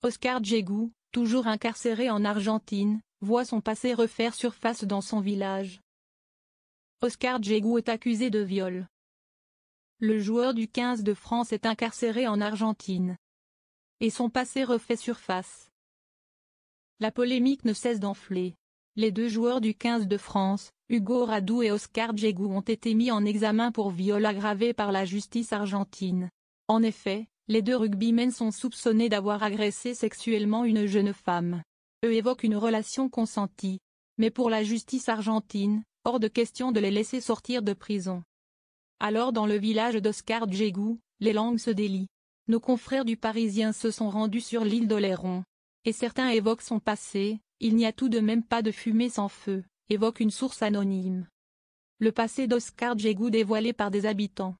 Oscar Djegou, toujours incarcéré en Argentine, voit son passé refaire surface dans son village. Oscar Djegou est accusé de viol. Le joueur du 15 de France est incarcéré en Argentine. Et son passé refait surface. La polémique ne cesse d'enfler. Les deux joueurs du 15 de France, Hugo Radou et Oscar Djegou, ont été mis en examen pour viol aggravé par la justice argentine. En effet, les deux rugbymen sont soupçonnés d'avoir agressé sexuellement une jeune femme. Eux évoquent une relation consentie. Mais pour la justice argentine, hors de question de les laisser sortir de prison. Alors dans le village d'Oscar Djegou, les langues se délient. Nos confrères du Parisien se sont rendus sur l'île d'Oléron. Et certains évoquent son passé, il n'y a tout de même pas de fumée sans feu, évoque une source anonyme. Le passé d'Oscar Djegou dévoilé par des habitants.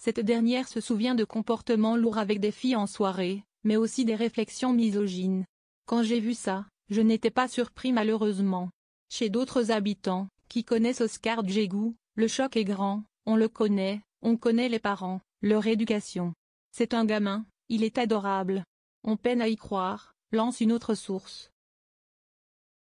Cette dernière se souvient de comportements lourds avec des filles en soirée, mais aussi des réflexions misogynes. Quand j'ai vu ça, je n'étais pas surpris malheureusement. Chez d'autres habitants, qui connaissent Oscar Djegou, le choc est grand, on le connaît, on connaît les parents, leur éducation. C'est un gamin, il est adorable. On peine à y croire, lance une autre source.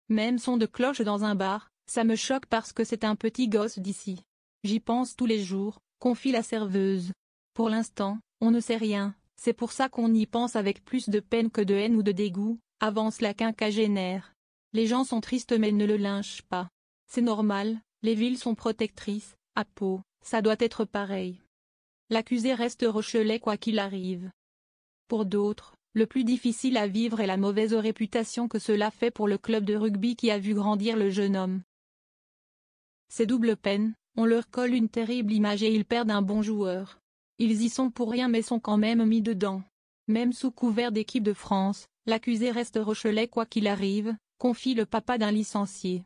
Même son de cloche dans un bar, ça me choque parce que c'est un petit gosse d'ici. J'y pense tous les jours, confie la serveuse. Pour l'instant, on ne sait rien, c'est pour ça qu'on y pense avec plus de peine que de haine ou de dégoût, avance la quinquagénaire. Les gens sont tristes mais ne le lynchent pas. C'est normal, les villes sont protectrices, à Pau, ça doit être pareil. L'accusé reste Rochelais quoi qu'il arrive. Pour d'autres, le plus difficile à vivre est la mauvaise réputation que cela fait pour le club de rugby qui a vu grandir le jeune homme. C'est double peine, on leur colle une terrible image et ils perdent un bon joueur. Ils y sont pour rien mais sont quand même mis dedans. Même sous couvert d'équipe de France, l'accusé reste Rochelais quoi qu'il arrive, confie le papa d'un licencié.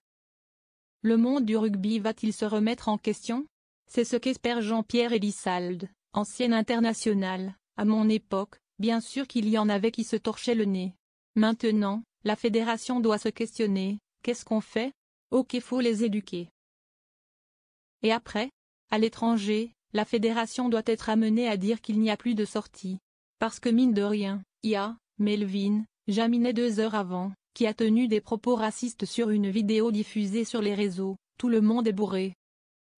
Le monde du rugby va-t-il se remettre en question? C'est ce qu'espère Jean-Pierre Elissalde, ancien international. À mon époque, bien sûr qu'il y en avait qui se torchaient le nez. Maintenant, la fédération doit se questionner, qu'est-ce qu'on fait? Ok, faut les éduquer. Et après? À l'étranger, la fédération doit être amenée à dire qu'il n'y a plus de sortie. Parce que mine de rien, il y a Melvin Jaminet 2 heures avant, qui a tenu des propos racistes sur une vidéo diffusée sur les réseaux, tout le monde est bourré.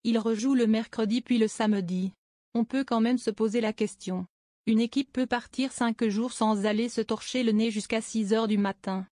Il rejoue le mercredi puis le samedi. On peut quand même se poser la question. Une équipe peut partir 5 jours sans aller se torcher le nez jusqu'à 6 heures du matin.